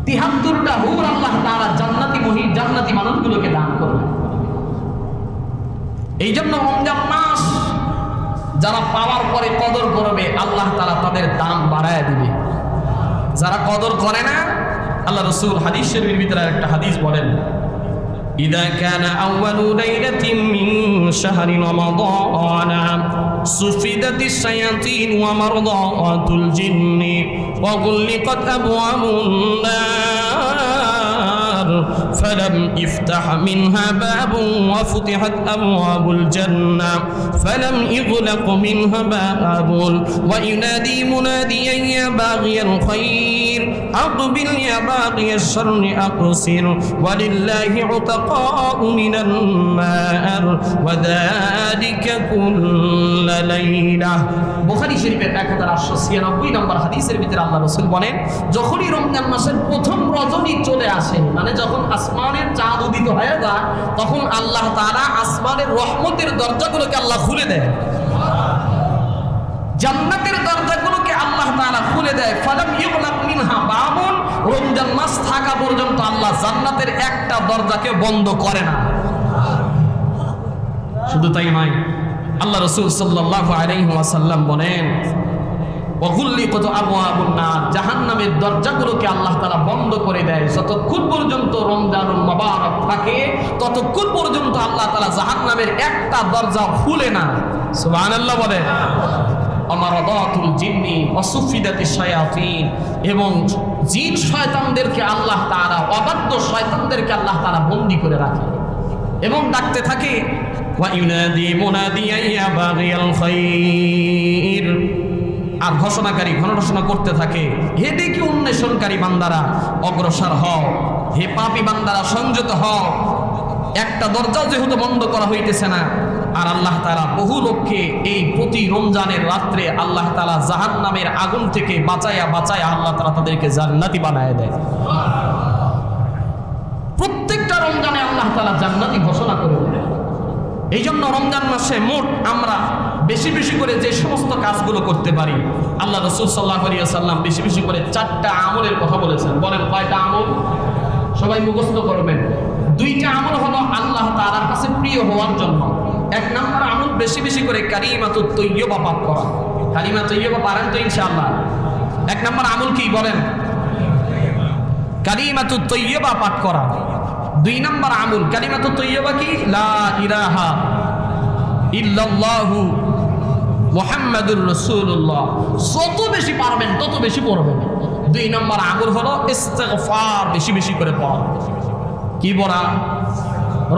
৭৩টা হুর আল্লাহ তাআলা জান্নাতি মানুষগুলোকে দান করবেন। এই জন্য রমজান মাস যারা পাওয়ার পরে কদর করবে, আল্লাহ তাআলা তাদের দাম বাড়ায় দিবে। যারা কদর করে না, আল্লাহ রাসূল হাদিস শরীফের ভিতরে একটা হাদিস বলেন, ইযা কানা আউয়ালু লাইলাতিন মিন শাহরি রমাদান সুফিদাতিশ শায়াতিন ওয়া মারদাতুল জিন্নি ওয়া গুল্লিকাত আবওয়াবুন নার فلم يفتح منها باب وفتحت أبواب الجنة فلم يغلق منها باب وينادي مناديا يا باغي الخير أقبل يا باغي الشر أقصر ولله عتقاء من النار وذلك كل ليلة বুখারী শরীফের 1896 নম্বর হাদিসের ভিতরে আল্লাহ রাসূল বলেন, যখনই রমজান মাসের প্রথম রজনী চলে আসে, মানে যখন আসমানের চাঁদ উদিত হয়ে যায়, তখন আল্লাহ তাআলা আসমানের রহমতের দরজাগুলোকে আল্লাহ খুলে দেয়, জান্নাতের দরজাগুলোকে আল্লাহ তাআলা খুলে দেয়। ফালাম ইগলাক মিনহা বাবুন, রমজান মাস থাকা পর্যন্ত আল্লাহ জান্নাতের একটা দরজাকে বন্ধ করে না। শুধু তাই নয়, আল্লাহ রাসূল সাল্লাল্লাহু আলাইহি ওয়াসাল্লাম বলেন, ওয়া গুল্লিকাত আবওয়াবুন নার, জাহান্নামের দরজাগুলোকে আল্লাহ তাআলা বন্ধ করে দেয়। যতক্ষণ পর্যন্ত রমজানুল মুবারক থাকে, ততক্ষণ পর্যন্ত আল্লাহ তাআলা জাহান্নামের একটা দরজা খুলে না। সুবহানাল্লাহ বলে। আমারাদাতুল জিন্নি ওয়া সুফিদাতিশ শায়াতিন, এবং জিন শয়তানদেরকে আল্লাহ তাআলা, অবাধ্য শয়তানদেরকে আল্লাহ তাআলা বন্দী করে রাখে এবং ডাকতে থাকে, ওয়া ইউনাদি মুনাদিয়া ইয়া বাগিয়াল খাইর, আর ঘোষণাকারী ঘোষণা করতে থাকে, হে দেখি উন্মেষণকারী বান্দারা অগ্রসর হও, হে পাপী বান্দারা সংযত হও। একটা দরজাও যেহেতু বন্ধ করা হইতেছে না, আর আল্লাহ তাআলা বহু লোককে এই প্রতি রমজানের রাত্রে আল্লাহ তাআলা জাহান্নামের আগুন থেকে বাঁচায়া আল্লাহ তাআলা তাদেরকে জান্নাতি বানায় দেয়। প্রত্যেকটা রমজানে আল্লাহ তাআলা জান্নাতি ঘোষণা করে দেয়। এই জন্য রমজান মাসে মোট আমরা বেশি বেশি করে যে সমস্ত কাজগুলো করতে পারি, আল্লাহ রাসূল সাল্লাল্লাহু আলাইহি ওয়াসাল্লাম বেশি বেশি করে 4টা আমলের কথা বলেছেন। বলেন কয়টা আমল? সবাই মুখস্থ করবেন। 2টা আমল হলো আল্লাহ তাআলার কাছে প্রিয় হওয়ার জন্য। 1 নম্বর আমল বেশি বেশি করে কালিমাতুত তাইয়্যিবা পাঠ করা। কালিমা তাইয়্যিবা পারেন তো ইনশাআল্লাহ? 1 নম্বর আমল কি বলেন? কালিমাতুত তাইয়্যিবা পাঠ করা। 2 নম্বর আমল কালিমাতুত তাইয়্যিবা কি? লা ইলাহা ইল্লাল্লাহু মুহাম্মাদুর রাসূলুল্লাহ। যত বেশি পারবেন তত বেশি পড়বেন। 2 নম্বর আমল হলো ইস্তিগফার, বেশি বেশি করে পড়া। কি পড়া?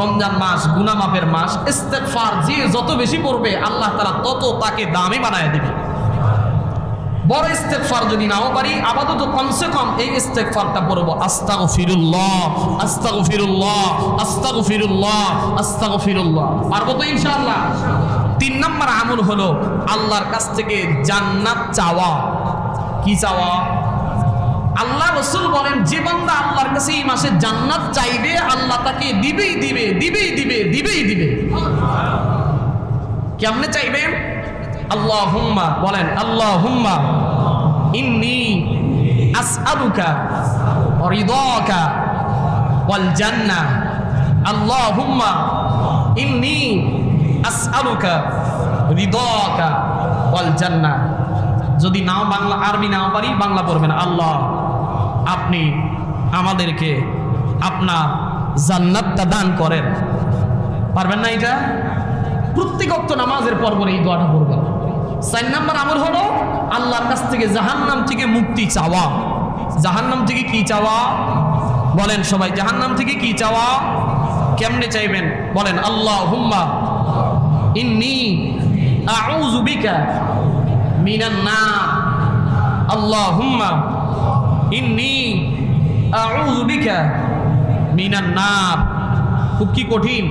রমজান মাস গুনাহ মাফের মাস, ইস্তিগফার যে যত বেশি পড়বে আল্লাহ তাআলা তত তাকে দামি বানায় দিবে। বড় ইস্তেগফার যদি নাও পারি, আপাতত কমসে কম এই ইস্তেগফারটা পড়ব, আস্তাগফিরুল্লাহ আস্তাগফিরুল্লাহ আস্তাগফিরুল্লাহ আস্তাগফিরুল্লাহ। পারবো তো ইনশাআল্লাহ? 3 নম্বর আমল হলো আল্লাহর কাছ থেকে জান্নাত চাওয়া। কি চাওয়া? আল্লাহ রাসূল বলেন, যে বান্দা আল্লাহর কাছে এই মাসে জান্নাত চাইবে, আল্লাহ তাকে দিবেই দিবে, দিবেই দিবে, দিবেই দিবে। কেমনে চাইবেন? আল্লাহুম্মা, বলেন আল্লাহুম্মা ইন্নী আসআলুকা রিদাকা ওয়াল জান্নাহ। আল্লাহুম্মা ইন্নী আসআলুকা রিদাকা ওয়াল জান্নাহ। যদি নাও বাংলা আরবি নাও পারি, বাংলা পড়বেন, আল্লাহ আপনি আমাদেরকে আপনার জান্নাতটা দান করেন। পারবেন না এটা? প্রত্যেক ওয়াক্ত নামাজের পর পর এই দোয়াটা পড়বেন। 4 নম্বর আমল হলো আল্লাহর কাছ থেকে জাহান্নাম থেকে মুক্তি চাওয়া। জাহান্নাম থেকে কি চাওয়া? বলেন সবাই, জাহান্নাম থেকে কি চাওয়া? কেমনে চাইবেন? বলেন আল্লাহুম্মা ইন্নী আউযু বিকা মিনান নার। আল্লাহুম্মা ইন্নী আউযু বিকা মিনান নার। খুব কি কঠিন?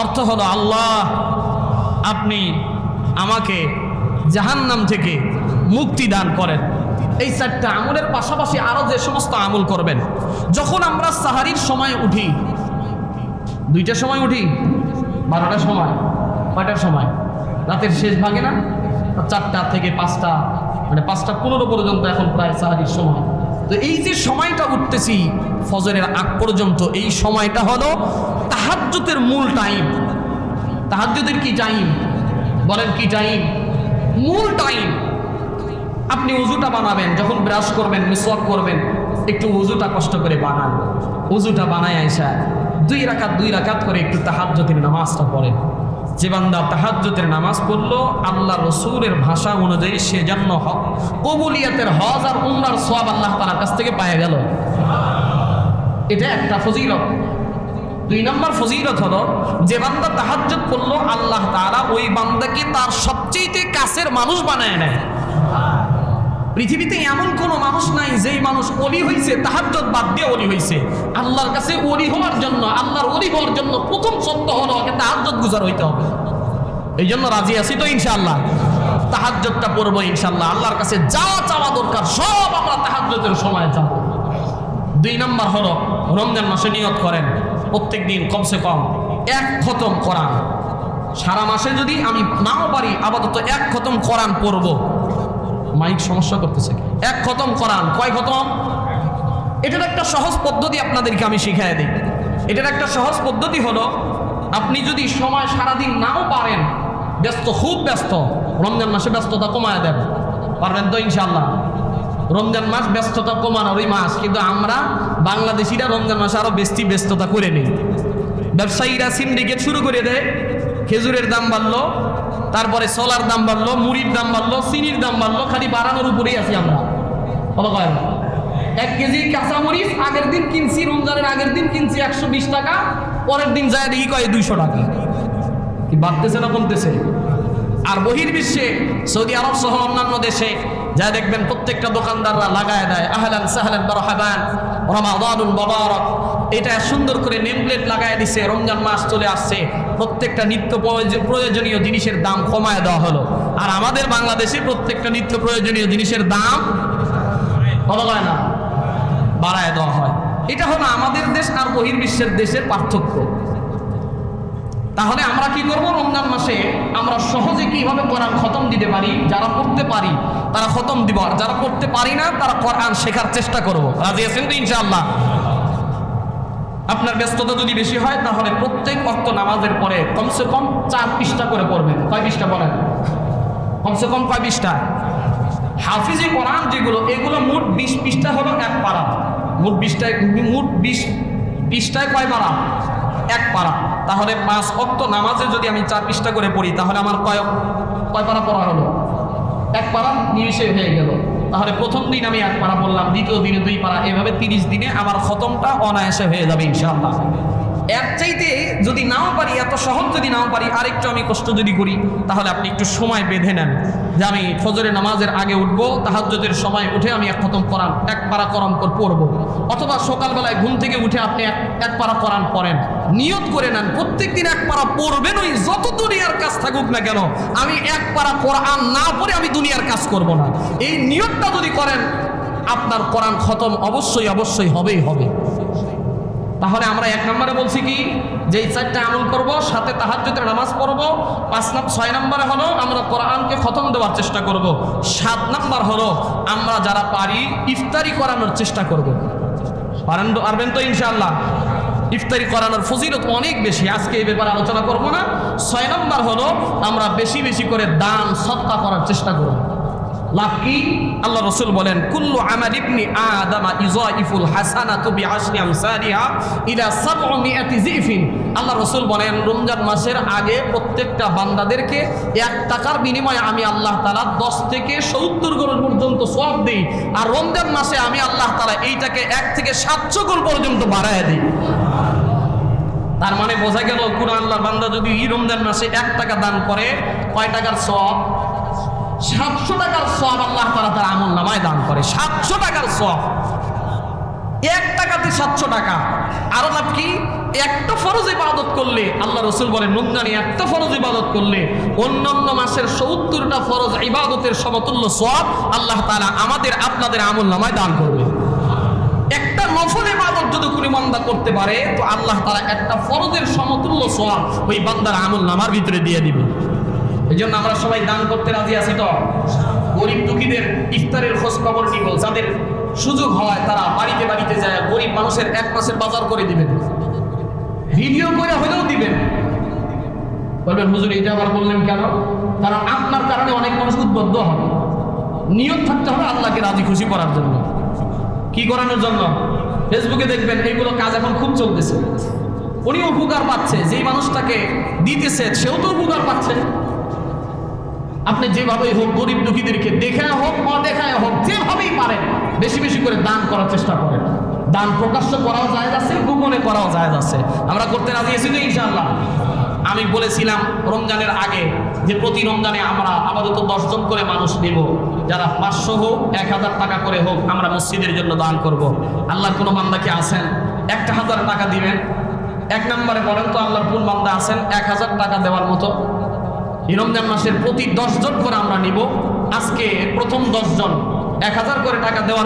অর্থ হলো আল্লাহ আপনি আমাকে জাহান্নাম থেকে মুক্তি দান করেন। এই 4টা আমলের পাশাপাশি আরো যে সমস্ত আমল করবেন। যখন আমরা সাহারির সময় উঠি, 2টার সময় উঠি, 12টার সময়, 5টার সময়, রাতের শেষ ভাগে না, 4টা থেকে 5টা, মানে 5টা 15 পর্যন্ত এখন প্রায় সাহারির সময়। তো এই যে সময়টা উঠতেছি ফজরের আগ পর্যন্ত, এই সময়টা হলো তাহাজ্জুদের মূল টাইম। তাহাজ্জুদের কি টাইম বলেন? কি টাইম? মূল টাইম। আপনি ওযুটা বানাবেন, যখন ব্রাশ করবেন, মিসওয়াক করবেন, একটু ওযুটা কষ্ট করে বানান। ওযুটা বানায় আইসা 2 রাকাত করে একটু তাহাজ্জুদের নামাজটা পড়েন। যে বান্দা তাহাজ্জুদের নামাজ পড়লো, আল্লাহ রসুলের ভাষা অনুযায়ী সে জন্য কবুলিয়াতের হজ আর উমরার সওয়াব আল্লাহ তাআলার কাছ থেকে পায় গেল। এটা একটা ফজিলত। 2 নম্বর ফজিলত হলো, যে বান্দা তাহাজ্জুদ পড়লো, আল্লাহ তাআলা ওই বান্দাকে তার সবচেয়ে কাছের মানুষ বানায় নেয়। পৃথিবীতে এমন কোন মানুষ নাই যেই মানুষ ওলি হইছে তাহাজ্জুদ বাদ দিয়ে ওলি হইছে। আল্লাহর কাছে ওলি হওয়ার জন্য, আল্লাহর ওলি হওয়ার জন্য প্রথম শর্ত হলো ওকে তাহাজ্জুদ গুজার হইতে হবে। এই জন্য রাজি আছি তো ইনশাআল্লাহ? তাহাজ্জুদটা পড়বো ইনশাআল্লাহ। আল্লাহর কাছে যা চাওয়া দরকার সব আমরা তাহাজ্জুদের সময় চাবো। 2 নম্বর হলো, রমজান মাসে নিয়ত করেন প্রত্যেক দিন কমসে কম 1 খতম কোরআন। সারা মাসে যদি আমি নাও পারি, আপাতত 1 খতম কোরআন পড়বো। মাইক সমস্যা করতেছে। 1 খতম কোরআন। কয় খতম? এটার একটা সহজ পদ্ধতি আপনাদেরকে আমি শিখিয়ে দিই। এটার একটা সহজ পদ্ধতি হলো, আপনি যদি সময় সারাদিন নাও পারেন, ব্যস্ত, খুব ব্যস্ত, রমজান মাসে ব্যস্ততা কমায় দেন। পারবেন তো ইনশাআল্লাহ? রমজান মাস ব্যস্ততা কমানোরই মাস, কিন্তু আমরা বাংলাদেশিরা রমজান মাসে আরো বেশি ব্যস্ততা করে নিই। ব্যবসায়ীরা সিন্ডিকেট শুরু করে দেয়, খেজুরের দাম বাড়লো, তারপরে সোলার দাম বাড়লো, মুড়ির দাম বাড়লো, চিনির দাম বাড়লো, খালি বাড়ানোর উপরেই আছি আমরা। বলো কয়? 1 কেজি কাঁচামরিচ আগের দিন কিনছি, রমজানের আগের দিন কিনছি 120 টাকা, পরের দিন যায় দেখি কয় 200 টাকা। কি বাড়তেছে না কমতেছে? আর বহির্বিশ্বে সৌদি আরব সহ অন্যান্য দেশে যা দেখবেন প্রত্যেকটা দোকানদাররা লাগায় দেয় আহলান সাহলান মারহাবান রমাদানুল মুবারক। এটা সুন্দর করে নেম প্লেট লাগায় দিছে, রমজান মাস চলে আসছে, প্রত্যেকটা নিত্য প্রয়োজনীয় জিনিসের দাম কমায় দেওয়া হলো। আর আমাদের বাংলাদেশে প্রত্যেকটা নিত্য প্রয়োজনীয় জিনিসের দাম কত হয় না, বাড়ায় দেওয়া হয়। এটা হলো আমাদের দেশ আর বহির্বিশ্বের দেশের পার্থক্য। তাহলে আমরা কি করব? রমজান মাসে আমরা সহজে কিভাবে কোরআন খতম দিতে পারি? যারা পড়তে পারি তারা খতম দিব, আর যারা পড়তে পারি না তারা কোরআন শেখার চেষ্টা করব। রাজি আছেন তো ইনশাআল্লাহ? আপনার ব্যস্ততা যদি বেশি হয় তাহলে প্রত্যেক ওয়াক্ত নামাজের পরে কমসে কম 4 পৃষ্ঠা করে পড়বেন। কয় পৃষ্ঠা বলেন? কমসে কম কয় পৃষ্ঠা? হাফিজি কোরআন যেগুলো, এগুলো মোট 20 পৃষ্ঠা হলো 1 পারা। মোট 20 পৃষ্ঠায় কয় পারা? 1 পারা। তাহলে 5 ওয়াক্ত নামাজে যদি আমি 4 পৃষ্ঠা করে পড়ি তাহলে আমার কয় পারা পড়া হলো? 1 পারা নিমিষে হয়ে গেল। তাহলে প্রথম দিন আমি 1 পারা বললাম, দ্বিতীয় দিনে 2 পারা, এভাবে 30 দিনে আমার খতমটা অনায়াসে হয়ে যাবে ইনশাআল্লাহ। এর চাইতে যদি নাও পারি, এত সহজ যদি নাও পারি, আরেকটু আমি কষ্ট যদি করি, তাহলে আপনি একটু সময় বেঁধে নেন যে আমি ফজরের নামাজের আগে উঠবো, তাহাজ্জুদের সময় উঠে আমি 1 খতম কোরআন 1 পারা কোরআন পড়বো। অথবা সকালবেলায় ঘুম থেকে উঠে আপনি 1 পারা কোরআন পড়েন, নিয়ত করে নেন প্রত্যেক দিন 1 পারা পড়বেন। ওই যত দুনিয়ার কাজ থাকুক না কেন, আমি 1 পারা কোরআন না পড়ে আমি দুনিয়ার কাজ করব না। এই নিয়তটা যদি করেন, আপনার কোরআন খতম অবশ্যই অবশ্যই হবেই হবে। তাহলে আমরা 1 নম্বরে বলছি কি, যে এই 4টা আমল করব, সাথে তাহাজ্জুদের নামাজ পড়ব। 6 নম্বরে হলো আমরা কোরআনকে খতম দেওয়ার চেষ্টা করব। 7 নম্বর হলো আমরা যারা পারি ইফতারি করানোর চেষ্টা করব। পারবেন তো ইনশাআল্লাহ? ইফতারি করানোর ফজিলত অনেক বেশি, আজকে এই ব্যাপারে আলোচনা করব না। 6 নম্বর হলো আমরা বেশি বেশি করে দান সদকা করার চেষ্টা করব। লাভ কি? আল্লাহ রাসূল বলেন, কুল্লু আমাল ইবনি আদম ইযাইফুল হাসানাতু বিআশরি আমসালিহা ইলা 700 যিফিন। আল্লাহ রাসূল বলেন, রমজান মাসের আগে প্রত্যেকটা বান্দাদেরকে 1 টাকার বিনিময়ে আমি আল্লাহ তাআলা 10 থেকে 70 গুণ পর্যন্ত সওয়াব দেই। আর রমজান মাসে আমি আল্লাহ তাআলা এইটাকে 1 থেকে 700 গুণ পর্যন্ত বাড়ায় দিই। তার মানে বোঝা গেল, কোন আল্লাহর বান্দা যদি এই রমজান মাসে 1 টাকা দান করে, কয় টাকার সওয়াব? 700 টাকার সওয়াব আল্লাহ তাআলা তার আমল নামায় দান করে। 700 টাকার সওয়াব। 1 টাকাতে 700 টাকা। আরো লাভ কি? একটা ফরজ ইবাদত করলে আল্লাহ রাসূল বলেন রমজানে একটা ফরজ ইবাদত করলে অন্যান্য মাসের ৭০টা ফরজ ইবাদতের সমতুল্য সওয়াব আল্লাহ তাআলা আমাদের আপনাদের আমলনামায় দান করবে। একটা নফল ইবাদত যদি কোনো বান্দা করতে পারে তো আল্লাহ তাআলা একটা ফরজের সমতুল্য সওয়াব ওই বান্দার আমলনামার ভিতরে দিয়ে দিবে। এজন্য আমরা সবাই দান করতে রাজি আছি তো? গরিব দুঃখীদের ইফতারের খোঁজ খবর নিব, যাদের সুযোগ হয় তারা বাড়িতে বাড়িতে যায় গরিব মানুষের এক মাসের বাজার করে দিবেন, ভিডিও করে হলেও দিবেন। বলবেন হুজুর এটা আবার বললেন কেন? কারণ আপনার কারণে অনেক মানুষ উদ্বুদ্ধ হবে। নিয়ত থাকতে হবে আল্লাহকে রাজি খুশি করার জন্য। কি করানোর জন্য? ফেসবুকে দেখবেন এইগুলো কাজ এখন খুব চলতেছে। উনি উপকার পাচ্ছে, যেই মানুষটাকে দিতেছে সেও তো উপকার পাচ্ছে। আপনি যেভাবেই হোক গরিব দুঃখীদেরকে দেখায় হোক অদেখায় হোক যেভাবেই পারেন বেশি বেশি করে দান করার চেষ্টা করেন। দান প্রকাশ্য করাও জায়েজ আছে, গোপনে করাও জায়েজ আছে। আমরা করতে রাজি আছি তো ইনশাআল্লাহ? আমি বলেছিলাম রমজানের আগে যে প্রতি রমজানে আমরা আপাতত 10 জন করে মানুষ নেব, যারা 500 হোক 1000 টাকা করে হোক আমরা মসজিদের জন্য দান করব। আল্লাহর কোনো বান্দা কি আছেন 1000 টাকা দিবেন? এক নম্বরে বলেন তো আল্লাহর কোন বান্দা আছেন 1000 টাকা দেওয়ার মতো? এই রমজান মাসের প্রতি 10 জন করে আমরা নিব। আজকে প্রথম 10 জন 1000 করে টাকা দেওয়ার